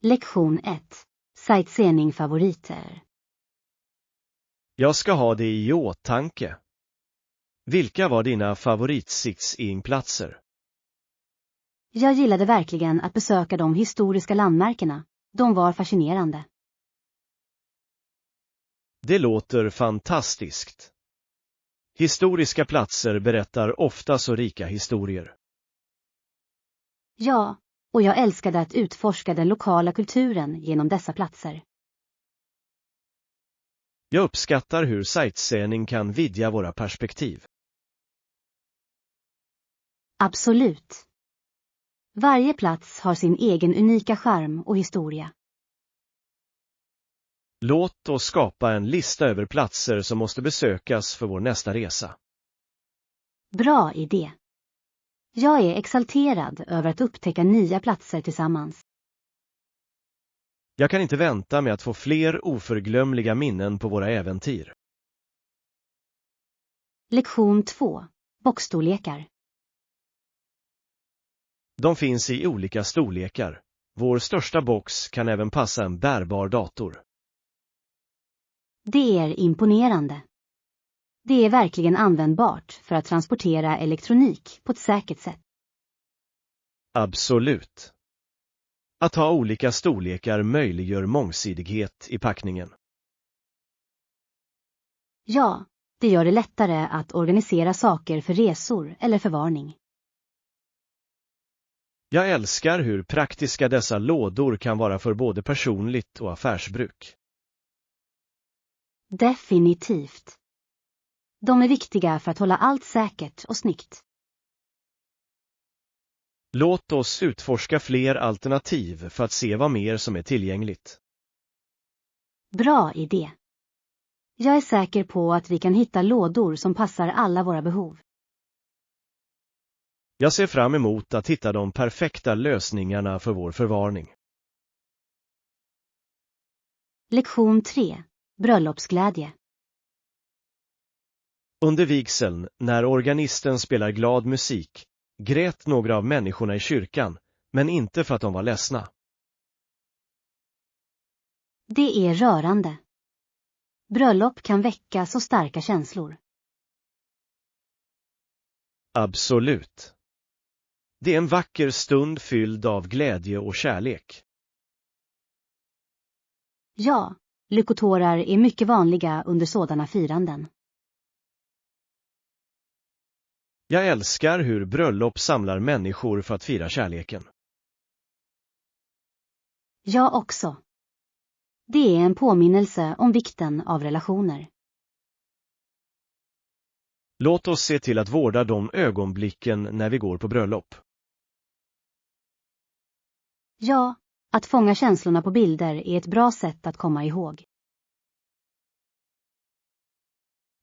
Lektion 1. Sightseeing-favoriter. Jag ska ha det i åtanke. Vilka var dina favoritsightseeingplatser? Jag gillade verkligen att besöka de historiska landmärkena. De var fascinerande. Det låter fantastiskt. Historiska platser berättar ofta så rika historier. Ja, och jag älskade att utforska den lokala kulturen genom dessa platser. Jag uppskattar hur sightseeing kan vidga våra perspektiv. Absolut. Varje plats har sin egen unika charm och historia. Låt oss skapa en lista över platser som måste besökas för vår nästa resa. Bra idé. Jag är exalterad över att upptäcka nya platser tillsammans. Jag kan inte vänta med att få fler oförglömliga minnen på våra äventyr. Lektion 2. Boxstorlekar. De finns i olika storlekar. Vår största box kan även passa en bärbar dator. Det är imponerande. Det är verkligen användbart för att transportera elektronik på ett säkert sätt. Absolut. Att ha olika storlekar möjliggör mångsidighet i packningen. Ja, det gör det lättare att organisera saker för resor eller förvarning. Jag älskar hur praktiska dessa lådor kan vara för både personligt och affärsbruk. Definitivt. De är viktiga för att hålla allt säkert och snyggt. Låt oss utforska fler alternativ för att se vad mer som är tillgängligt. Bra idé. Jag är säker på att vi kan hitta lådor som passar alla våra behov. Jag ser fram emot att hitta de perfekta lösningarna för vår förvarning. Lektion 3. Bröllopsglädje. Under vigseln, när organisten spelar glad musik, grät några av människorna i kyrkan, men inte för att de var ledsna. Det är rörande. Bröllop kan väcka så starka känslor. Absolut. Det är en vacker stund fylld av glädje och kärlek. Ja, lyckotårar är mycket vanliga under sådana firanden. Jag älskar hur bröllop samlar människor för att fira kärleken. Jag också. Det är en påminnelse om vikten av relationer. Låt oss se till att vårda de ögonblicken när vi går på bröllop. Ja, att fånga känslorna på bilder är ett bra sätt att komma ihåg.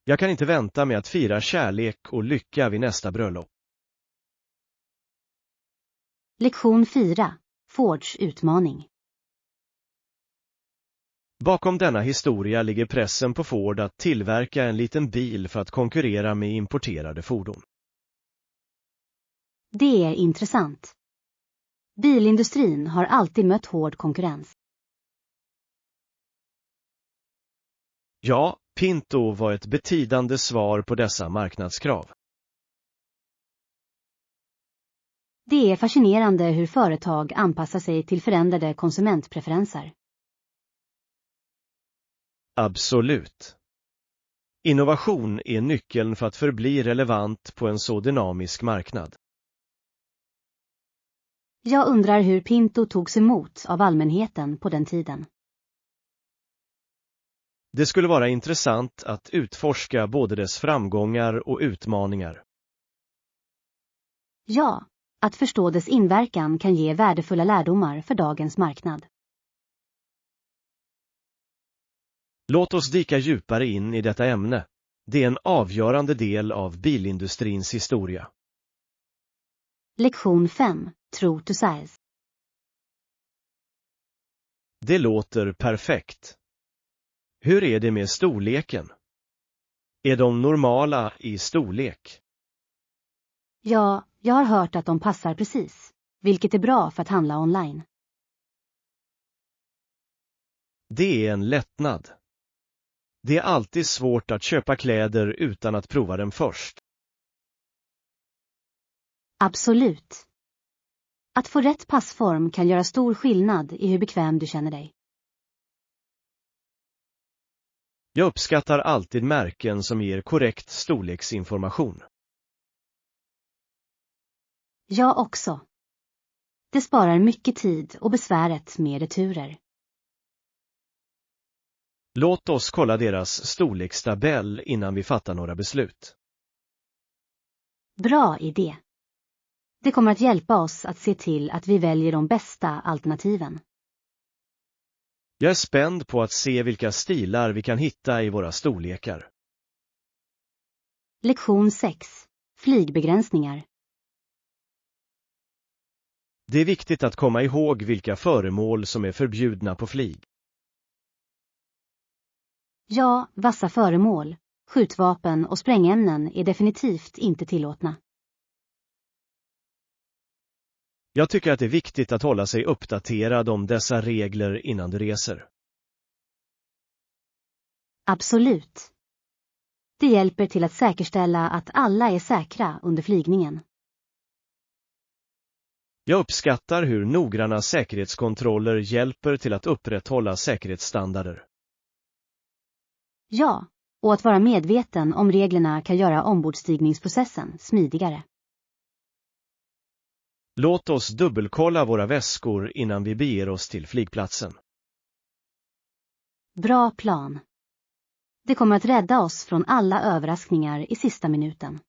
Jag kan inte vänta med att fira kärlek och lycka vid nästa bröllop. Lektion 4. Fords utmaning. Bakom denna historia ligger pressen på Ford att tillverka en liten bil för att konkurrera med importerade fordon. Det är intressant. Bilindustrin har alltid mött hård konkurrens. Ja, Pinto var ett betydande svar på dessa marknadskrav. Det är fascinerande hur företag anpassar sig till förändrade konsumentpreferenser. Absolut. Innovation är nyckeln för att förbli relevant på en så dynamisk marknad. Jag undrar hur Pinto togs emot av allmänheten på den tiden. Det skulle vara intressant att utforska både dess framgångar och utmaningar. Ja, att förstå dess inverkan kan ge värdefulla lärdomar för dagens marknad. Låt oss dyka djupare in i detta ämne. Det är en avgörande del av bilindustrins historia. Lektion 5. True to size. Det låter perfekt. Hur är det med storleken? Är de normala i storlek? Ja, jag har hört att de passar precis, vilket är bra för att handla online. Det är en lättnad. Det är alltid svårt att köpa kläder utan att prova dem först. Absolut. Att få rätt passform kan göra stor skillnad i hur bekväm du känner dig. Jag uppskattar alltid märken som ger korrekt storleksinformation. Jag också. Det sparar mycket tid och besväret med returer. Låt oss kolla deras storlekstabell innan vi fattar några beslut. Bra idé. Det kommer att hjälpa oss att se till att vi väljer de bästa alternativen. Jag är spänd på att se vilka stilar vi kan hitta i våra storlekar. Lektion 6. Flygbegränsningar. Det är viktigt att komma ihåg vilka föremål som är förbjudna på flyg. Ja, vassa föremål, skjutvapen och sprängämnen är definitivt inte tillåtna. Jag tycker att det är viktigt att hålla sig uppdaterad om dessa regler innan du reser. Absolut. Det hjälper till att säkerställa att alla är säkra under flygningen. Jag uppskattar hur noggranna säkerhetskontroller hjälper till att upprätthålla säkerhetsstandarder. Ja, och att vara medveten om reglerna kan göra ombordstigningsprocessen smidigare. Låt oss dubbelkolla våra väskor innan vi beger oss till flygplatsen. Bra plan. Det kommer att rädda oss från alla överraskningar i sista minuten.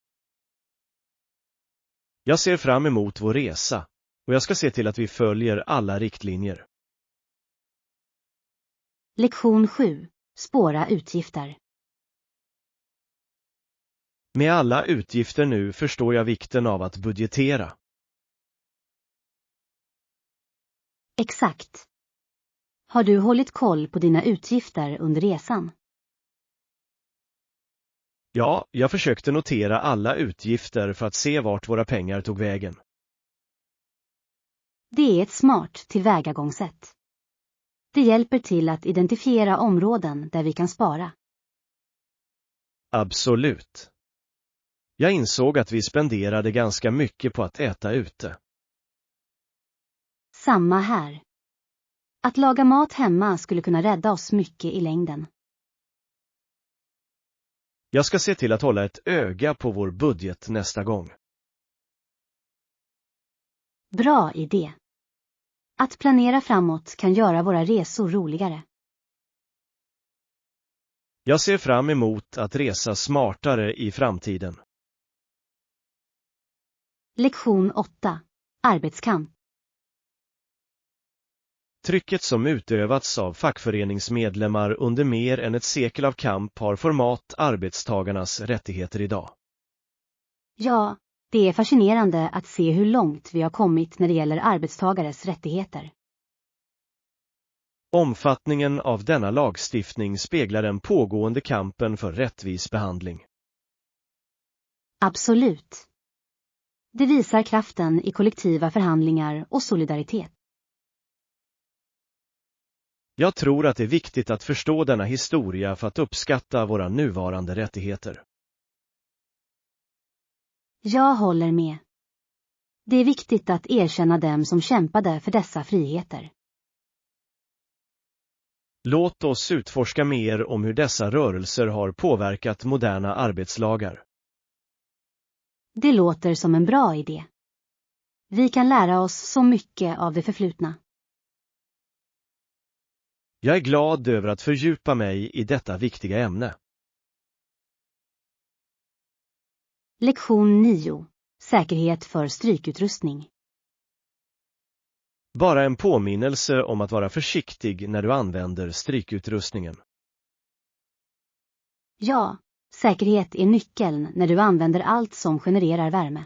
Jag ser fram emot vår resa och jag ska se till att vi följer alla riktlinjer. Lektion 7. Spåra utgifter. Med alla utgifter nu förstår jag vikten av att budgetera. Exakt. Har du hållit koll på dina utgifter under resan? Ja, jag försökte notera alla utgifter för att se vart våra pengar tog vägen. Det är ett smart tillvägagångssätt. Det hjälper till att identifiera områden där vi kan spara. Absolut. Jag insåg att vi spenderade ganska mycket på att äta ute. Samma här. Att laga mat hemma skulle kunna rädda oss mycket i längden. Jag ska se till att hålla ett öga på vår budget nästa gång. Bra idé. Att planera framåt kan göra våra resor roligare. Jag ser fram emot att resa smartare i framtiden. Lektion 8. Arbetskamp. Trycket som utövats av fackföreningsmedlemmar under mer än ett sekel av kamp har format arbetstagarnas rättigheter idag. Ja, det är fascinerande att se hur långt vi har kommit när det gäller arbetstagares rättigheter. Omfattningen av denna lagstiftning speglar den pågående kampen för rättvis behandling. Absolut. Det visar kraften i kollektiva förhandlingar och solidaritet. Jag tror att det är viktigt att förstå denna historia för att uppskatta våra nuvarande rättigheter. Jag håller med. Det är viktigt att erkänna dem som kämpade för dessa friheter. Låt oss utforska mer om hur dessa rörelser har påverkat moderna arbetslagar. Det låter som en bra idé. Vi kan lära oss så mycket av det förflutna. Jag är glad över att fördjupa mig i detta viktiga ämne. Lektion 9. Säkerhet för strykutrustning. Bara en påminnelse om att vara försiktig när du använder strykutrustningen. Ja, säkerhet är nyckeln när du använder allt som genererar värme.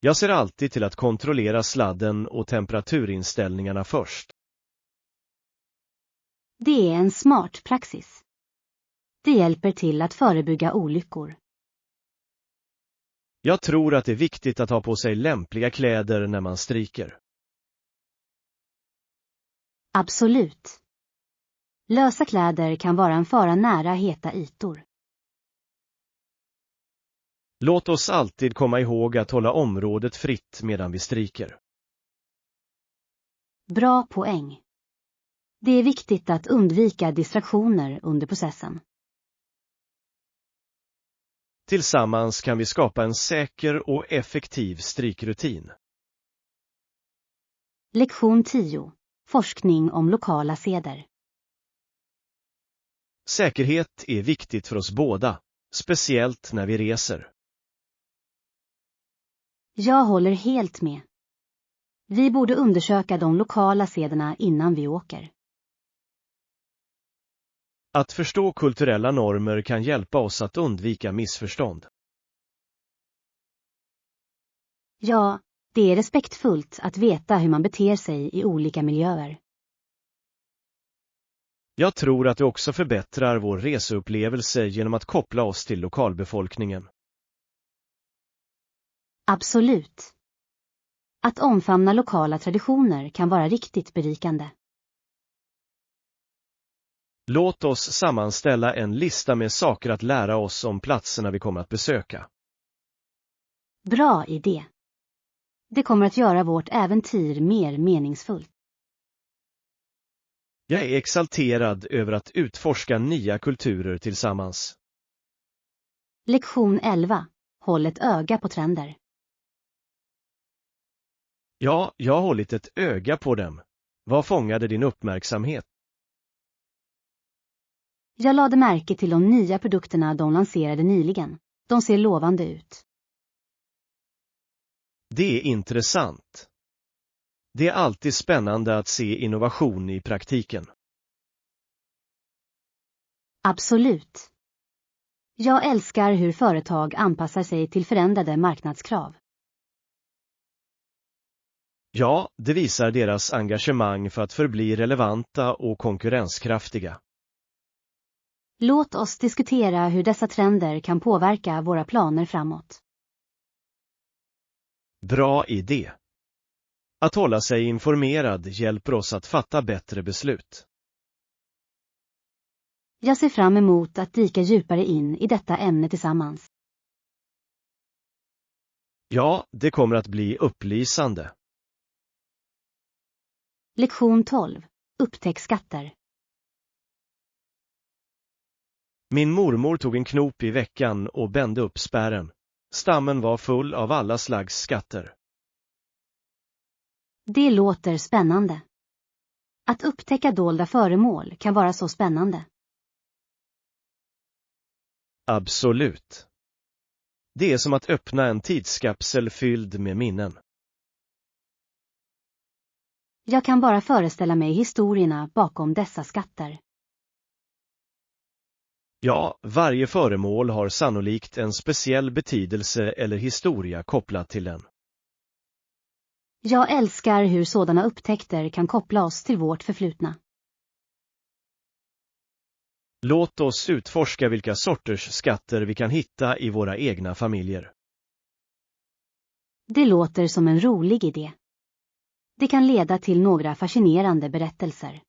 Jag ser alltid till att kontrollera sladden och temperaturinställningarna först. Det är en smart praxis. Det hjälper till att förebygga olyckor. Jag tror att det är viktigt att ha på sig lämpliga kläder när man stryker. Absolut. Lösa kläder kan vara en fara nära heta ytor. Låt oss alltid komma ihåg att hålla området fritt medan vi striker. Bra poäng. Det är viktigt att undvika distraktioner under processen. Tillsammans kan vi skapa en säker och effektiv strikrutin. Lektion 10. Forskning om lokala seder. Säkerhet är viktigt för oss båda, speciellt när vi reser. Jag håller helt med. Vi borde undersöka de lokala sederna innan vi åker. Att förstå kulturella normer kan hjälpa oss att undvika missförstånd. Ja, det är respektfullt att veta hur man beter sig i olika miljöer. Jag tror att det också förbättrar vår reseupplevelse genom att koppla oss till lokalbefolkningen. Absolut. Att omfamna lokala traditioner kan vara riktigt berikande. Låt oss sammanställa en lista med saker att lära oss om platserna vi kommer att besöka. Bra idé. Det kommer att göra vårt äventyr mer meningsfullt. Jag är exalterad över att utforska nya kulturer tillsammans. Lektion 11. Håll ett öga på trender. Ja, jag har hållit ett öga på dem. Vad fångade din uppmärksamhet? Jag lade märke till de nya produkterna de lanserade nyligen. De ser lovande ut. Det är intressant. Det är alltid spännande att se innovation i praktiken. Absolut. Jag älskar hur företag anpassar sig till förändrade marknadskrav. Ja, det visar deras engagemang för att förbli relevanta och konkurrenskraftiga. Låt oss diskutera hur dessa trender kan påverka våra planer framåt. Bra idé. Att hålla sig informerad hjälper oss att fatta bättre beslut. Jag ser fram emot att dyka djupare in i detta ämne tillsammans. Ja, det kommer att bli upplysande. Lektion 12. Upptäck skatter. Min mormor tog en knop i veckan och bände upp spärren. Stammen var full av alla slags skatter. Det låter spännande. Att upptäcka dolda föremål kan vara så spännande. Absolut. Det är som att öppna en tidskapsel fylld med minnen. Jag kan bara föreställa mig historierna bakom dessa skatter. Ja, varje föremål har sannolikt en speciell betydelse eller historia kopplat till den. Jag älskar hur sådana upptäckter kan koppla oss till vårt förflutna. Låt oss utforska vilka sorters skatter vi kan hitta i våra egna familjer. Det låter som en rolig idé. Det kan leda till några fascinerande berättelser.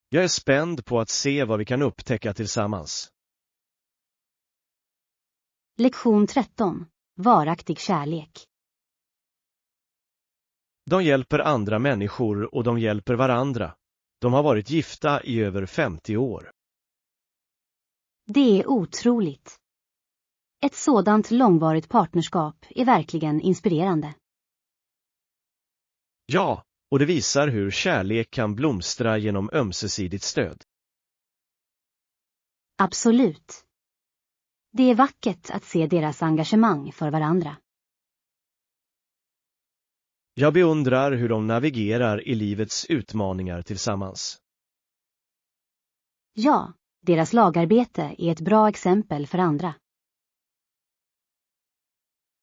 Jag är spänd på att se vad vi kan upptäcka tillsammans. Lektion 13. Varaktig kärlek. De hjälper andra människor och de hjälper varandra. De har varit gifta i över 50 år. Det är otroligt. Ett sådant långvarigt partnerskap är verkligen inspirerande. Ja, och det visar hur kärlek kan blomstra genom ömsesidigt stöd. Absolut. Det är vackert att se deras engagemang för varandra. Jag beundrar hur de navigerar i livets utmaningar tillsammans. Ja, deras lagarbete är ett bra exempel för andra.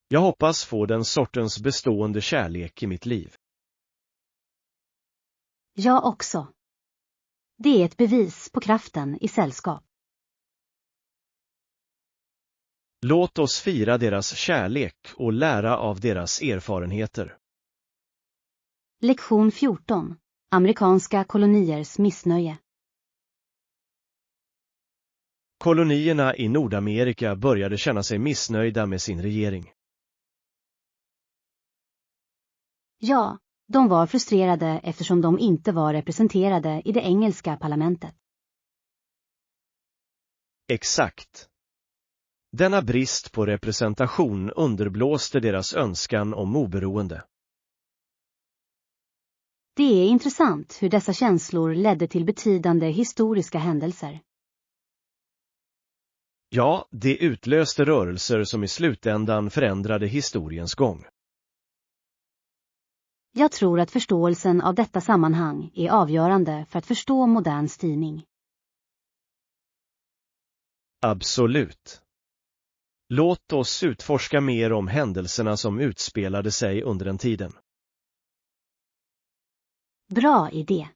Jag hoppas få den sortens bestående kärlek i mitt liv. Jag också. Det är ett bevis på kraften i sällskap. Låt oss fira deras kärlek och lära av deras erfarenheter. Lektion 14. Amerikanska koloniers missnöje. Kolonierna i Nordamerika började känna sig missnöjda med sin regering. Ja, de var frustrerade eftersom de inte var representerade i det engelska parlamentet. Exakt. Denna brist på representation underblåste deras önskan om oberoende. Det är intressant hur dessa känslor ledde till betydande historiska händelser. Ja, det utlöste rörelser som i slutändan förändrade historiens gång. Jag tror att förståelsen av detta sammanhang är avgörande för att förstå modern styrning. Absolut. Låt oss utforska mer om händelserna som utspelade sig under den tiden. Bra idé.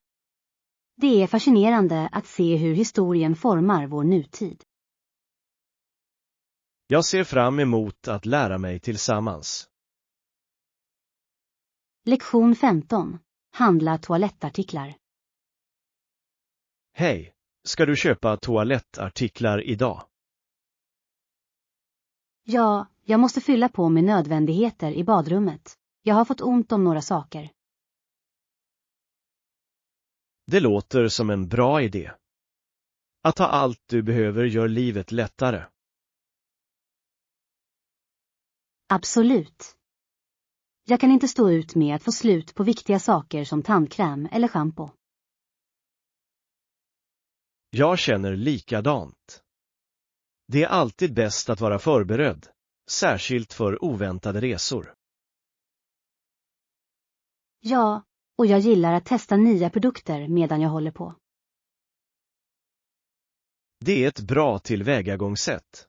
Det är fascinerande att se hur historien formar vår nutid. Jag ser fram emot att lära mig tillsammans. Lektion 15. Handla toalettartiklar. Hej, ska du köpa toalettartiklar idag? Ja, jag måste fylla på med nödvändigheter i badrummet. Jag har fått ont om några saker. Det låter som en bra idé. Att ha allt du behöver gör livet lättare. Absolut. Jag kan inte stå ut med att få slut på viktiga saker som tandkräm eller shampoo. Jag känner likadant. Det är alltid bäst att vara förberedd, särskilt för oväntade resor. Ja, och jag gillar att testa nya produkter medan jag håller på. Det är ett bra tillvägagångssätt.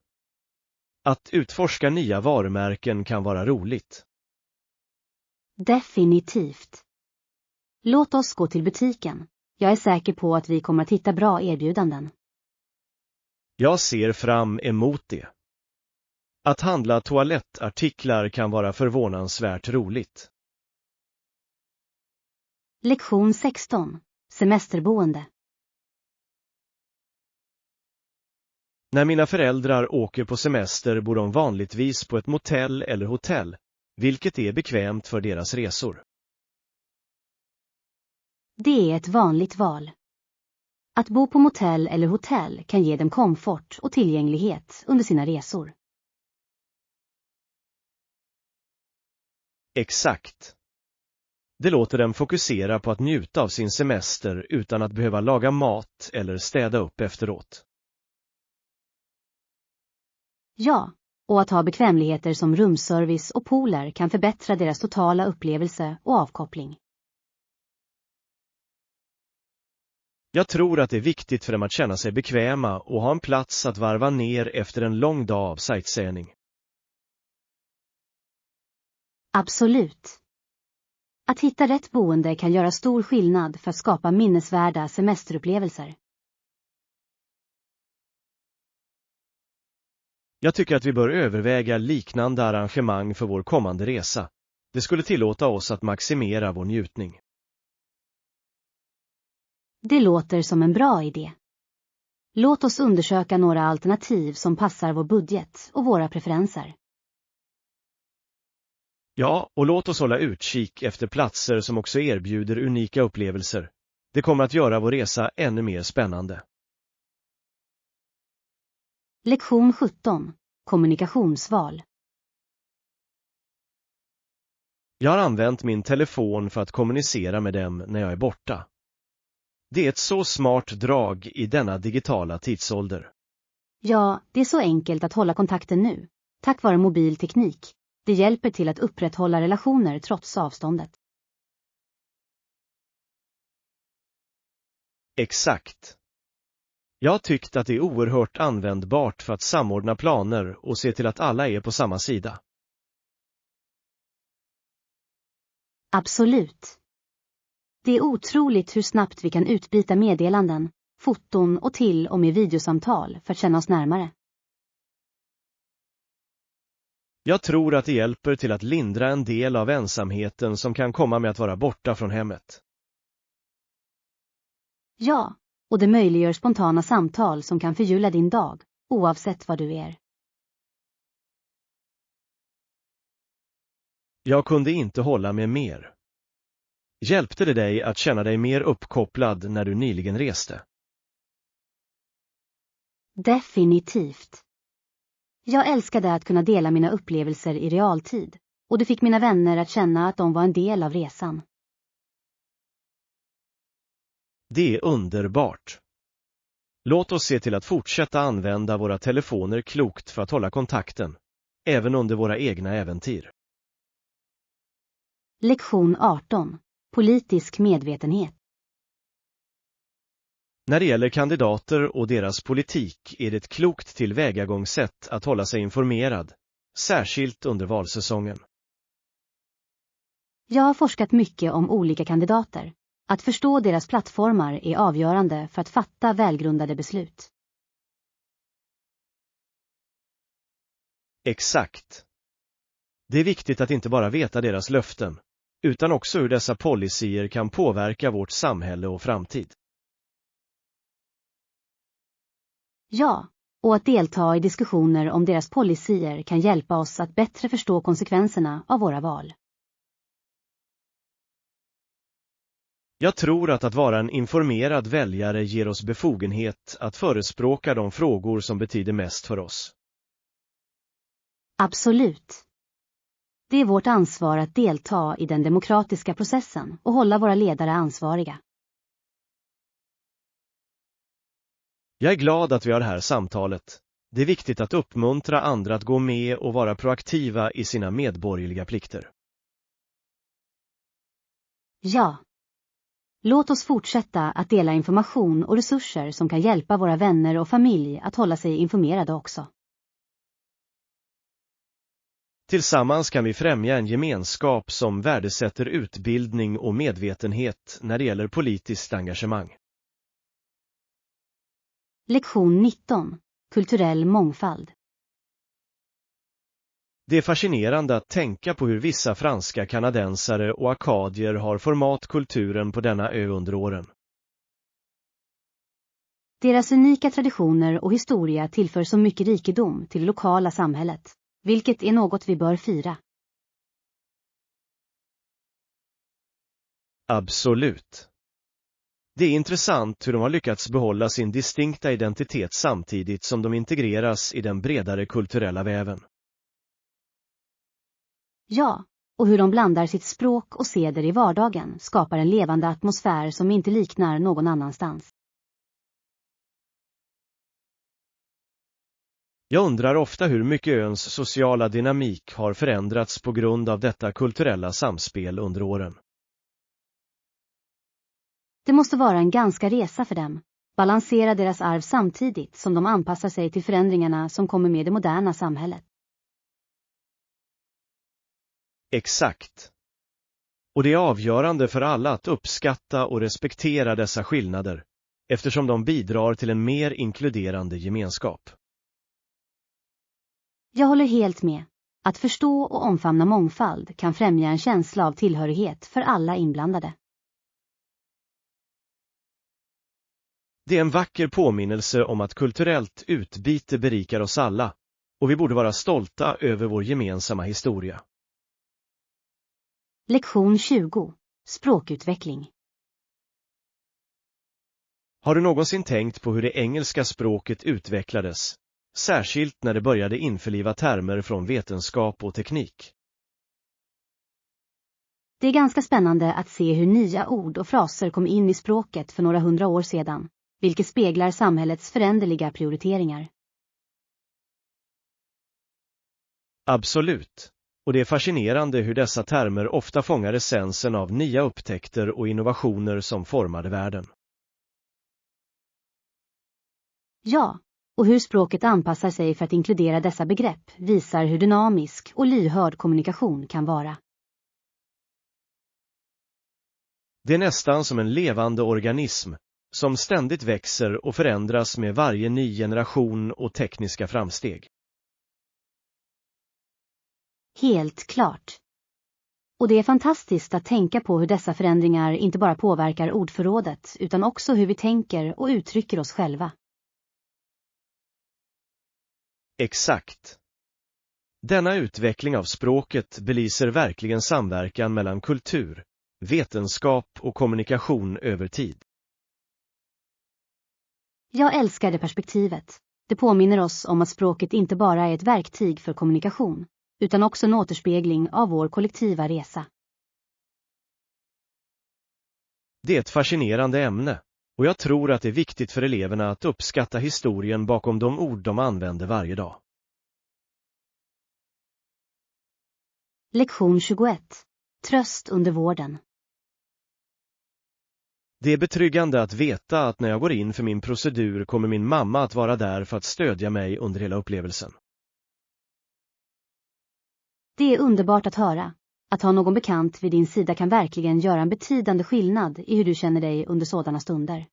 Att utforska nya varumärken kan vara roligt. Definitivt. Låt oss gå till butiken. Jag är säker på att vi kommer att hitta bra erbjudanden. Jag ser fram emot det. Att handla toalettartiklar kan vara förvånansvärt roligt. Lektion 16. Semesterboende. När mina föräldrar åker på semester bor de vanligtvis på ett motell eller hotell, vilket är bekvämt för deras resor. Det är ett vanligt val. Att bo på motell eller hotell kan ge dem komfort och tillgänglighet under sina resor. Exakt. Det låter dem fokusera på att njuta av sin semester utan att behöva laga mat eller städa upp efteråt. Ja, och att ha bekvämligheter som rumsservice och pooler kan förbättra deras totala upplevelse och avkoppling. Jag tror att det är viktigt för dem att känna sig bekväma och ha en plats att varva ner efter en lång dag av sightseeing. Absolut. Att hitta rätt boende kan göra stor skillnad för att skapa minnesvärda semesterupplevelser. Jag tycker att vi bör överväga liknande arrangemang för vår kommande resa. Det skulle tillåta oss att maximera vår njutning. Det låter som en bra idé. Låt oss undersöka några alternativ som passar vår budget och våra preferenser. Ja, och låt oss hålla utkik efter platser som också erbjuder unika upplevelser. Det kommer att göra vår resa ännu mer spännande. Lektion 17. Kommunikationsval. Jag har använt min telefon för att kommunicera med dem när jag är borta. Det är ett så smart drag i denna digitala tidsålder. Ja, det är så enkelt att hålla kontakten nu. Tack vare mobil teknik. Det hjälper till att upprätthålla relationer trots avståndet. Exakt. Jag har tyckt att det är oerhört användbart för att samordna planer och se till att alla är på samma sida. Absolut. Det är otroligt hur snabbt vi kan utbyta meddelanden, foton och till och med videosamtal för att känna oss närmare. Jag tror att det hjälper till att lindra en del av ensamheten som kan komma med att vara borta från hemmet. Ja, och det möjliggör spontana samtal som kan förgylla din dag, oavsett vad du är. Jag kunde inte hålla med mer. Hjälpte det dig att känna dig mer uppkopplad när du nyligen reste? Definitivt. Jag älskade att kunna dela mina upplevelser i realtid, och det fick mina vänner att känna att de var en del av resan. Det är underbart. Låt oss se till att fortsätta använda våra telefoner klokt för att hålla kontakten, även under våra egna äventyr. Lektion 18. Politisk medvetenhet. När det gäller kandidater och deras politik är det ett klokt tillvägagångssätt att hålla sig informerad, särskilt under valsäsongen. Jag har forskat mycket om olika kandidater. Att förstå deras plattformar är avgörande för att fatta välgrundade beslut. Exakt. Det är viktigt att inte bara veta deras löften, utan också hur dessa policyer kan påverka vårt samhälle och framtid. Ja, och att delta i diskussioner om deras policyer kan hjälpa oss att bättre förstå konsekvenserna av våra val. Jag tror att vara en informerad väljare ger oss befogenhet att förespråka de frågor som betyder mest för oss. Absolut. Det är vårt ansvar att delta i den demokratiska processen och hålla våra ledare ansvariga. Jag är glad att vi har det här samtalet. Det är viktigt att uppmuntra andra att gå med och vara proaktiva i sina medborgerliga plikter. Ja. Låt oss fortsätta att dela information och resurser som kan hjälpa våra vänner och familj att hålla sig informerade också. Tillsammans kan vi främja en gemenskap som värdesätter utbildning och medvetenhet när det gäller politiskt engagemang. Lektion 19. Kulturell mångfald. Det är fascinerande att tänka på hur vissa franska kanadensare och akadier har format kulturen på denna ö under åren. Deras unika traditioner och historia tillför så mycket rikedom till det lokala samhället, vilket är något vi bör fira. Absolut. Det är intressant hur de har lyckats behålla sin distinkta identitet samtidigt som de integreras i den bredare kulturella väven. Ja, och hur de blandar sitt språk och seder i vardagen skapar en levande atmosfär som inte liknar någon annanstans. Jag undrar ofta hur mycket öns sociala dynamik har förändrats på grund av detta kulturella samspel under åren. Det måste vara en ganska resa för dem. Balansera deras arv samtidigt som de anpassar sig till förändringarna som kommer med det moderna samhället. Exakt. Och det är avgörande för alla att uppskatta och respektera dessa skillnader, eftersom de bidrar till en mer inkluderande gemenskap. Jag håller helt med. Att förstå och omfamna mångfald kan främja en känsla av tillhörighet för alla inblandade. Det är en vacker påminnelse om att kulturellt utbyte berikar oss alla, och vi borde vara stolta över vår gemensamma historia. Lektion 20. Språkutveckling. Har du någonsin tänkt på hur det engelska språket utvecklades, särskilt när det började införliva termer från vetenskap och teknik? Det är ganska spännande att se hur nya ord och fraser kom in i språket för några 100 år sedan, vilket speglar samhällets föränderliga prioriteringar. Absolut. Och det är fascinerande hur dessa termer ofta fångar essensen av nya upptäckter och innovationer som formade världen. Ja, och hur språket anpassar sig för att inkludera dessa begrepp visar hur dynamisk och lyhörd kommunikation kan vara. Det är nästan som en levande organism, som ständigt växer och förändras med varje ny generation och tekniska framsteg. Helt klart. Och det är fantastiskt att tänka på hur dessa förändringar inte bara påverkar ordförrådet utan också hur vi tänker och uttrycker oss själva. Exakt. Denna utveckling av språket belyser verkligen samverkan mellan kultur, vetenskap och kommunikation över tid. Jag älskar det perspektivet. Det påminner oss om att språket inte bara är ett verktyg för kommunikation, utan också en återspegling av vår kollektiva resa. Det är ett fascinerande ämne, och jag tror att det är viktigt för eleverna att uppskatta historien bakom de ord de använder varje dag. Lektion 21. Tröst under vården. Det är betryggande att veta att när jag går in för min procedur kommer min mamma att vara där för att stödja mig under hela upplevelsen. Det är underbart att höra. Att ha någon bekant vid din sida kan verkligen göra en betydande skillnad i hur du känner dig under sådana stunder.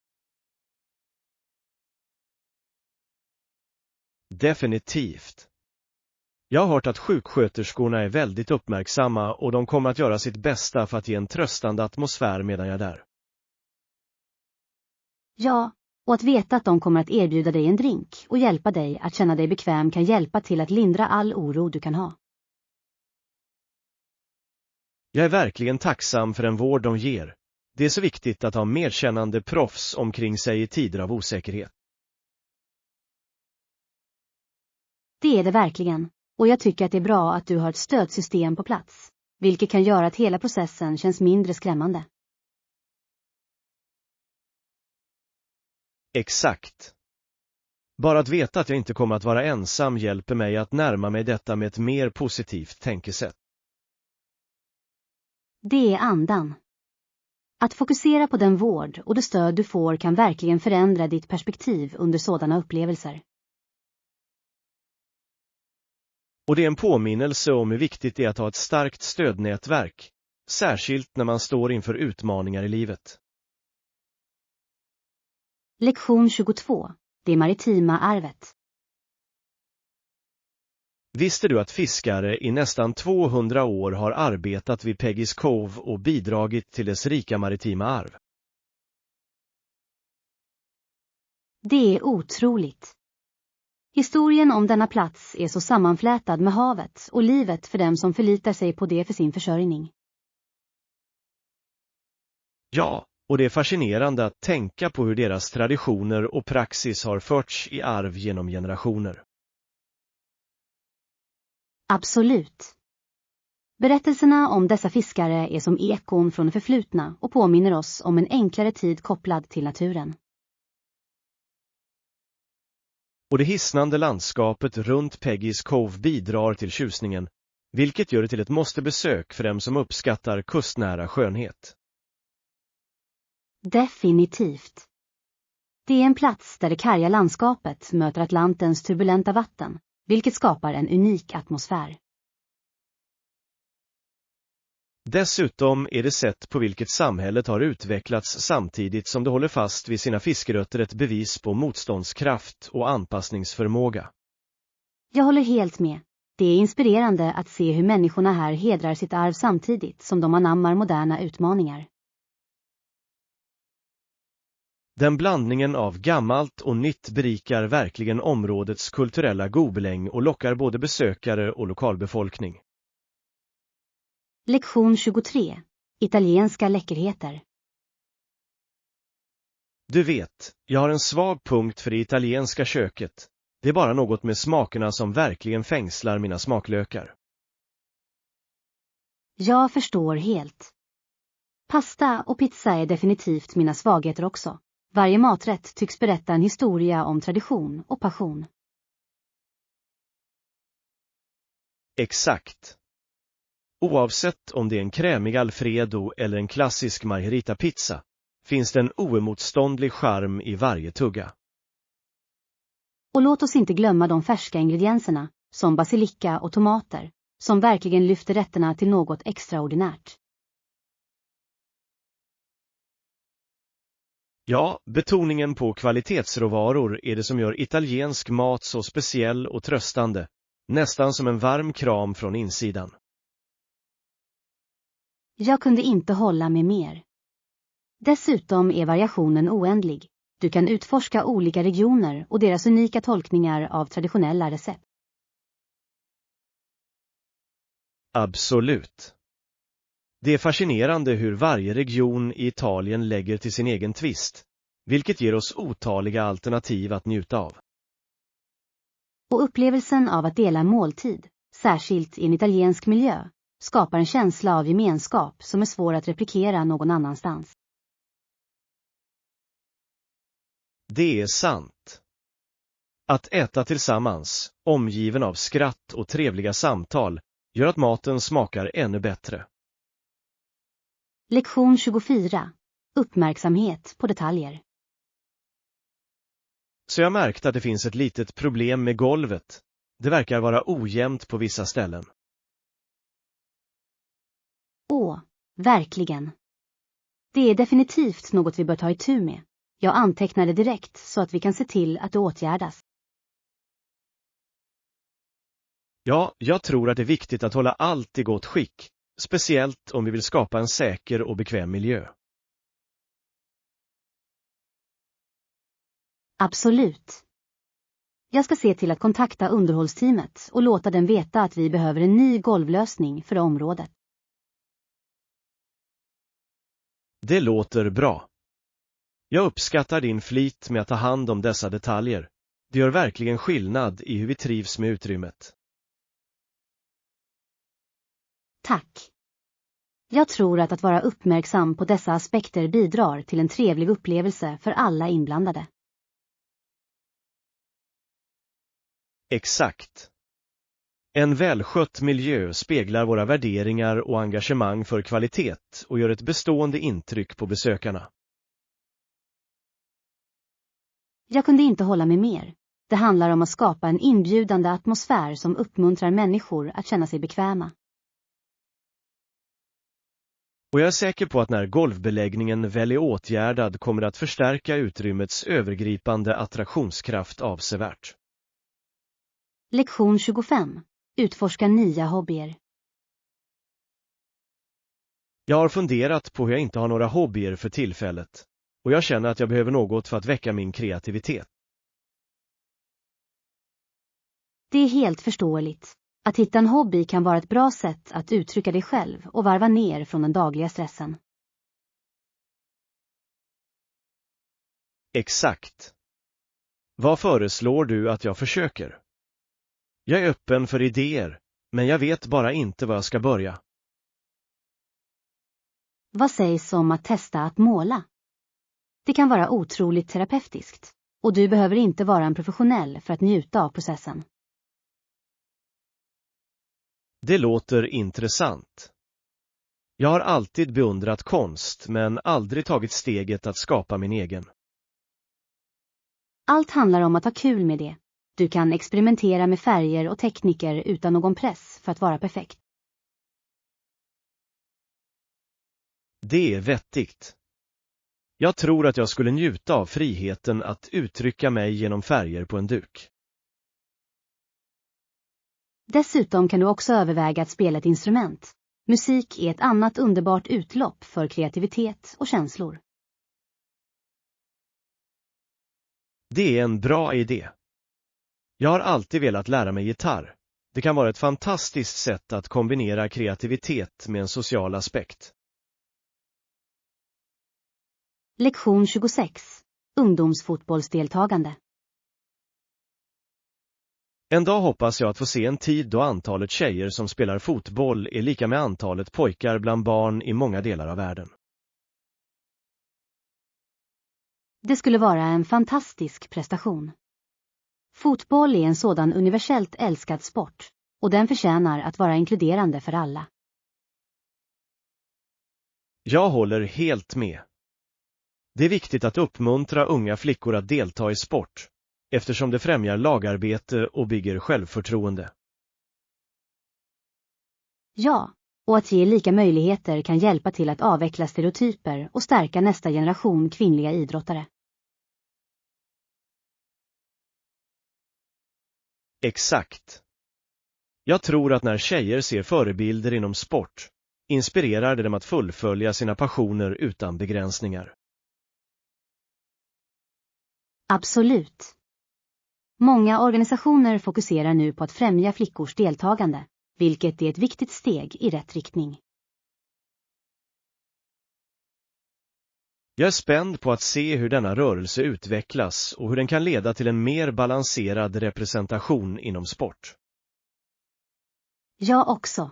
Definitivt. Jag har hört att sjuksköterskorna är väldigt uppmärksamma och de kommer att göra sitt bästa för att ge en tröstande atmosfär medan jag är där. Ja, och att veta att de kommer att erbjuda dig en drink och hjälpa dig att känna dig bekväm kan hjälpa till att lindra all oro du kan ha. Jag är verkligen tacksam för den vård de ger. Det är så viktigt att ha medkännande proffs omkring sig i tider av osäkerhet. Det är det verkligen, och jag tycker att det är bra att du har ett stödsystem på plats, vilket kan göra att hela processen känns mindre skrämmande. Exakt. Bara att veta att jag inte kommer att vara ensam hjälper mig att närma mig detta med ett mer positivt tänkesätt. Det är andan. Att fokusera på den vård och det stöd du får kan verkligen förändra ditt perspektiv under sådana upplevelser. Och det är en påminnelse om hur viktigt det är att ha ett starkt stödnätverk, särskilt när man står inför utmaningar i livet. Lektion 22. Det maritima arvet. Visste du att fiskare i nästan 200 år har arbetat vid Peggy's Cove och bidragit till dess rika maritima arv? Det är otroligt. Historien om denna plats är så sammanflätad med havet och livet för dem som förlitar sig på det för sin försörjning. Ja, och det är fascinerande att tänka på hur deras traditioner och praxis har förts i arv genom generationer. Absolut. Berättelserna om dessa fiskare är som ekon från det förflutna och påminner oss om en enklare tid kopplad till naturen. Och det hisnande landskapet runt Peggy's Cove bidrar till tjusningen, vilket gör det till ett måstebesök för dem som uppskattar kustnära skönhet. Definitivt. Det är en plats där det karga landskapet möter Atlantens turbulenta vatten, vilket skapar en unik atmosfär. Dessutom är det sätt på vilket samhället har utvecklats samtidigt som det håller fast vid sina fiskerötter ett bevis på motståndskraft och anpassningsförmåga. Jag håller helt med. Det är inspirerande att se hur människorna här hedrar sitt arv samtidigt som de anammar moderna utmaningar. Den blandningen av gammalt och nytt berikar verkligen områdets kulturella gobeläng och lockar både besökare och lokalbefolkning. Lektion 23. Italienska läckerheter. Du vet, jag har en svag punkt för det italienska köket. Det är bara något med smakerna som verkligen fängslar mina smaklökar. Jag förstår helt. Pasta och pizza är definitivt mina svagheter också. Varje maträtt tycks berätta en historia om tradition och passion. Exakt. Oavsett om det är en krämig alfredo eller en klassisk margherita-pizza, finns det en oemotståndlig charm i varje tugga. Och låt oss inte glömma de färska ingredienserna, som basilika och tomater, som verkligen lyfter rätterna till något extraordinärt. Ja, betoningen på kvalitetsråvaror är det som gör italiensk mat så speciell och tröstande, nästan som en varm kram från insidan. Jag kunde inte hålla med mer. Dessutom är variationen oändlig. Du kan utforska olika regioner och deras unika tolkningar av traditionella recept. Absolut. Det är fascinerande hur varje region i Italien lägger till sin egen twist, vilket ger oss otaliga alternativ att njuta av. Och upplevelsen av att dela måltid, särskilt i en italiensk miljö, skapar en känsla av gemenskap som är svår att replikera någon annanstans. Det är sant. Att äta tillsammans, omgiven av skratt och trevliga samtal, gör att maten smakar ännu bättre. Lektion 24. Uppmärksamhet på detaljer. Så jag märkte att det finns ett litet problem med golvet. Det verkar vara ojämnt på vissa ställen. Verkligen. Det är definitivt något vi bör ta itu med. Jag antecknade direkt så att vi kan se till att det åtgärdas. Ja, jag tror att det är viktigt att hålla allt i gott skick, speciellt om vi vill skapa en säker och bekväm miljö. Absolut. Jag ska se till att kontakta underhållsteamet och låta dem veta att vi behöver en ny golvlösning för området. Det låter bra. Jag uppskattar din flit med att ta hand om dessa detaljer. Det gör verkligen skillnad i hur vi trivs med utrymmet. Tack. Jag tror att vara uppmärksam på dessa aspekter bidrar till en trevlig upplevelse för alla inblandade. Exakt. En välskött miljö speglar våra värderingar och engagemang för kvalitet och gör ett bestående intryck på besökarna. Jag kunde inte hålla med mer. Det handlar om att skapa en inbjudande atmosfär som uppmuntrar människor att känna sig bekväma. Och jag är säker på att när golvbeläggningen väl är åtgärdad kommer det att förstärka utrymmets övergripande attraktionskraft avsevärt. Lektion 25. Utforska nya hobbyer. Jag har funderat på hur jag inte har några hobbyer för tillfället, och jag känner att jag behöver något för att väcka min kreativitet. Det är helt förståeligt. Att hitta en hobby kan vara ett bra sätt att uttrycka dig själv och varva ner från den dagliga stressen. Exakt. Vad föreslår du att jag försöker? Jag är öppen för idéer, men jag vet bara inte var jag ska börja. Vad sägs om att testa att måla? Det kan vara otroligt terapeutiskt, och du behöver inte vara en professionell för att njuta av processen. Det låter intressant. Jag har alltid beundrat konst, men aldrig tagit steget att skapa min egen. Allt handlar om att ha kul med det. Du kan experimentera med färger och tekniker utan någon press för att vara perfekt. Det är vettigt. Jag tror att jag skulle njuta av friheten att uttrycka mig genom färger på en duk. Dessutom kan du också överväga att spela ett instrument. Musik är ett annat underbart utlopp för kreativitet och känslor. Det är en bra idé. Jag har alltid velat lära mig gitarr. Det kan vara ett fantastiskt sätt att kombinera kreativitet med en social aspekt. Lektion 26. Ungdomsfotbollsdeltagande. En dag hoppas jag att få se en tid då antalet tjejer som spelar fotboll är lika med antalet pojkar bland barn i många delar av världen. Det skulle vara en fantastisk prestation. Fotboll är en sådan universellt älskad sport, och den förtjänar att vara inkluderande för alla. Jag håller helt med. Det är viktigt att uppmuntra unga flickor att delta i sport, eftersom det främjar lagarbete och bygger självförtroende. Ja, och att ge lika möjligheter kan hjälpa till att avveckla stereotyper och stärka nästa generation kvinnliga idrottare. Exakt. Jag tror att när tjejer ser förebilder inom sport, inspirerar det dem att fullfölja sina passioner utan begränsningar. Absolut. Många organisationer fokuserar nu på att främja flickors deltagande, vilket är ett viktigt steg i rätt riktning. Jag är spänd på att se hur denna rörelse utvecklas och hur den kan leda till en mer balanserad representation inom sport. Jag också.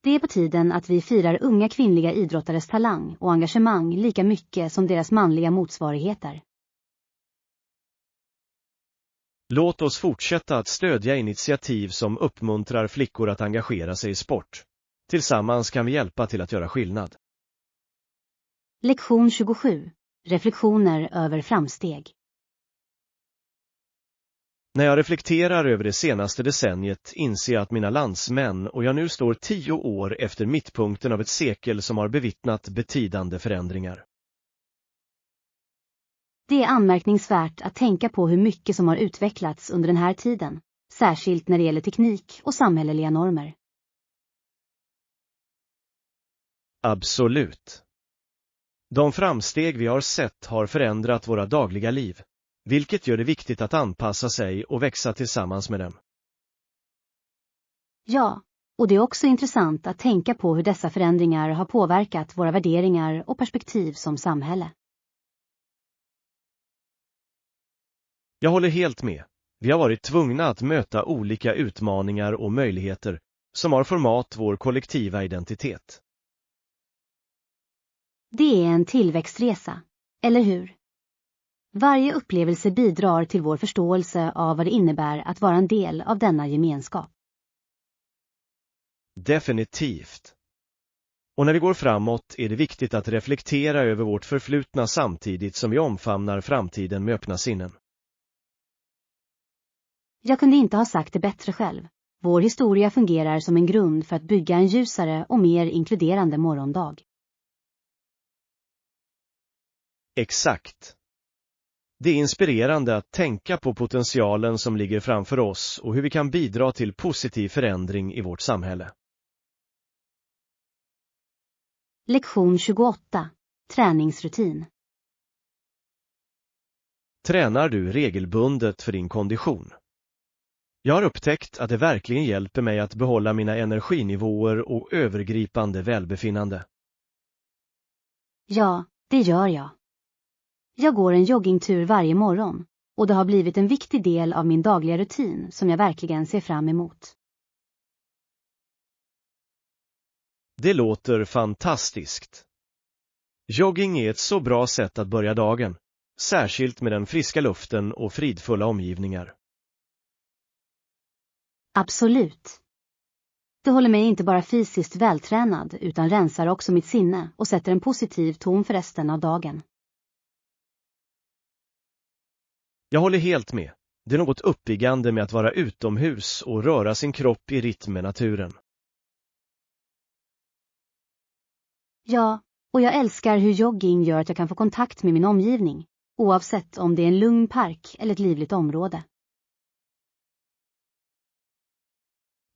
Det är på tiden att vi firar unga kvinnliga idrottares talang och engagemang lika mycket som deras manliga motsvarigheter. Låt oss fortsätta att stödja initiativ som uppmuntrar flickor att engagera sig i sport. Tillsammans kan vi hjälpa till att göra skillnad. Lektion 27. Reflektioner över framsteg. När jag reflekterar över det senaste decenniet inser jag att mina landsmän och jag nu står 10 år efter mittpunkten av ett sekel som har bevittnat betydande förändringar. Det är anmärkningsvärt att tänka på hur mycket som har utvecklats under den här tiden, särskilt när det gäller teknik och samhälleliga normer. Absolut. De framsteg vi har sett har förändrat våra dagliga liv, vilket gör det viktigt att anpassa sig och växa tillsammans med dem. Ja, och det är också intressant att tänka på hur dessa förändringar har påverkat våra värderingar och perspektiv som samhälle. Jag håller helt med. Vi har varit tvungna att möta olika utmaningar och möjligheter som har format vår kollektiva identitet. Det är en tillväxtresa, eller hur? Varje upplevelse bidrar till vår förståelse av vad det innebär att vara en del av denna gemenskap. Definitivt. Och när vi går framåt är det viktigt att reflektera över vårt förflutna samtidigt som vi omfamnar framtiden med öppna sinnen. Jag kunde inte ha sagt det bättre själv. Vår historia fungerar som en grund för att bygga en ljusare och mer inkluderande morgondag. Exakt. Det är inspirerande att tänka på potentialen som ligger framför oss och hur vi kan bidra till positiv förändring i vårt samhälle. Lektion 28. Träningsrutin. Tränar du regelbundet för din kondition? Jag har upptäckt att det verkligen hjälper mig att behålla mina energinivåer och övergripande välbefinnande. Ja, det gör jag. Jag går en joggingtur varje morgon och det har blivit en viktig del av min dagliga rutin som jag verkligen ser fram emot. Det låter fantastiskt. Jogging är ett så bra sätt att börja dagen, särskilt med den friska luften och fridfulla omgivningar. Absolut. Det håller mig inte bara fysiskt vältränad utan rensar också mitt sinne och sätter en positiv ton för resten av dagen. Jag håller helt med. Det är något uppiggande med att vara utomhus och röra sin kropp i rytm med naturen. Ja, och jag älskar hur jogging gör att jag kan få kontakt med min omgivning, oavsett om det är en lugn park eller ett livligt område.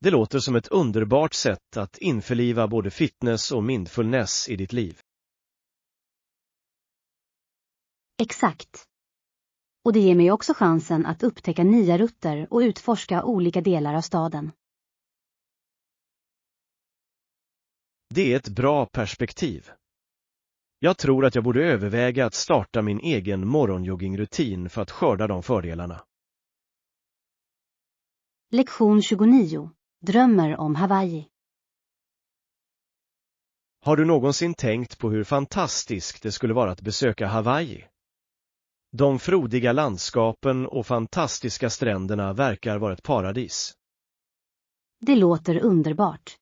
Det låter som ett underbart sätt att införliva både fitness och mindfulness i ditt liv. Exakt. Och det ger mig också chansen att upptäcka nya rutter och utforska olika delar av staden. Det är ett bra perspektiv. Jag tror att jag borde överväga att starta min egen morgonjoggingrutin för att skörda de fördelarna. Lektion 29. Drömmer om Hawaii. Har du någonsin tänkt på hur fantastiskt det skulle vara att besöka Hawaii? De frodiga landskapen och fantastiska stränderna verkar vara ett paradis. Det låter underbart.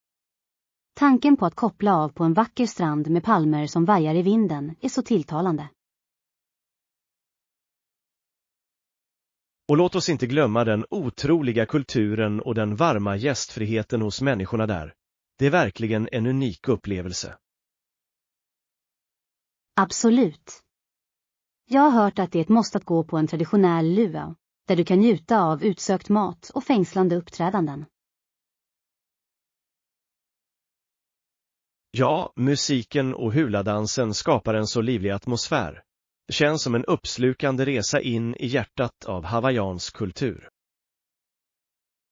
Tanken på att koppla av på en vacker strand med palmer som vajar i vinden är så tilltalande. Och låt oss inte glömma den otroliga kulturen och den varma gästfriheten hos människorna där. Det är verkligen en unik upplevelse. Absolut. Jag har hört att det är ett måste att gå på en traditionell luau, där du kan njuta av utsökt mat och fängslande uppträdanden. Ja, musiken och huladansen skapar en så livlig atmosfär. Det känns som en uppslukande resa in i hjärtat av hawaiiansk kultur.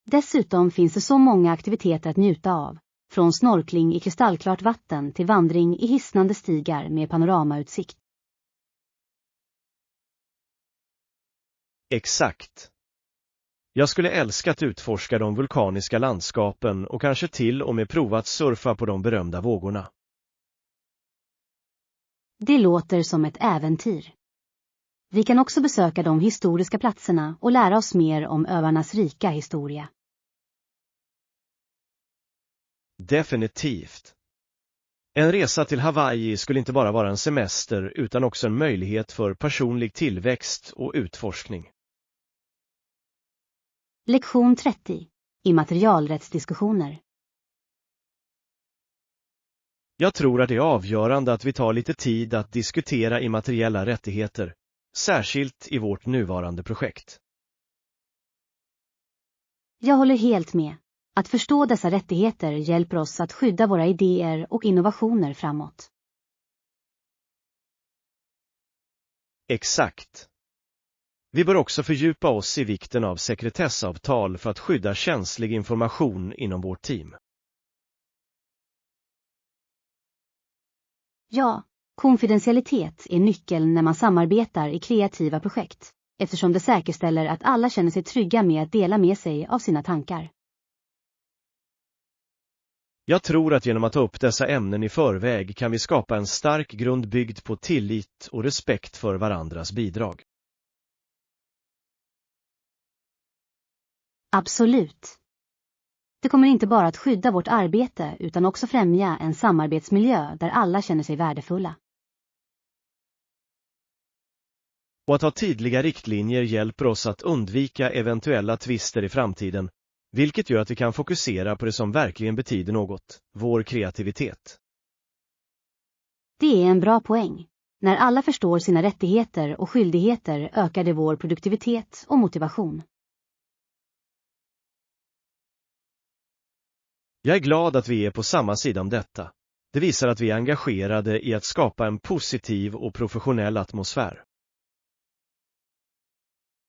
Dessutom finns det så många aktiviteter att njuta av. Från snorkling i kristallklart vatten till vandring i hisnande stigar med panoramautsikt. Exakt. Jag skulle älska att utforska de vulkaniska landskapen och kanske till och med prova att surfa på de berömda vågorna. Det låter som ett äventyr. Vi kan också besöka de historiska platserna och lära oss mer om öarnas rika historia. Definitivt. En resa till Hawaii skulle inte bara vara en semester utan också en möjlighet för personlig tillväxt och utforskning. Lektion 30. Immaterialrättsdiskussioner. Jag tror att det är avgörande att vi tar lite tid att diskutera immateriella rättigheter, särskilt i vårt nuvarande projekt. Jag håller helt med. Att förstå dessa rättigheter hjälper oss att skydda våra idéer och innovationer framåt. Exakt. Vi bör också fördjupa oss i vikten av sekretessavtal för att skydda känslig information inom vårt team. Ja, konfidentialitet är nyckeln när man samarbetar i kreativa projekt, eftersom det säkerställer att alla känner sig trygga med att dela med sig av sina tankar. Jag tror att genom att ta upp dessa ämnen i förväg kan vi skapa en stark grund byggd på tillit och respekt för varandras bidrag. Absolut. Det kommer inte bara att skydda vårt arbete utan också främja en samarbetsmiljö där alla känner sig värdefulla. Och att ha tydliga riktlinjer hjälper oss att undvika eventuella tvister i framtiden, vilket gör att vi kan fokusera på det som verkligen betyder något, vår kreativitet. Det är en bra poäng. När alla förstår sina rättigheter och skyldigheter ökar det vår produktivitet och motivation. Jag är glad att vi är på samma sida om detta. Det visar att vi är engagerade i att skapa en positiv och professionell atmosfär.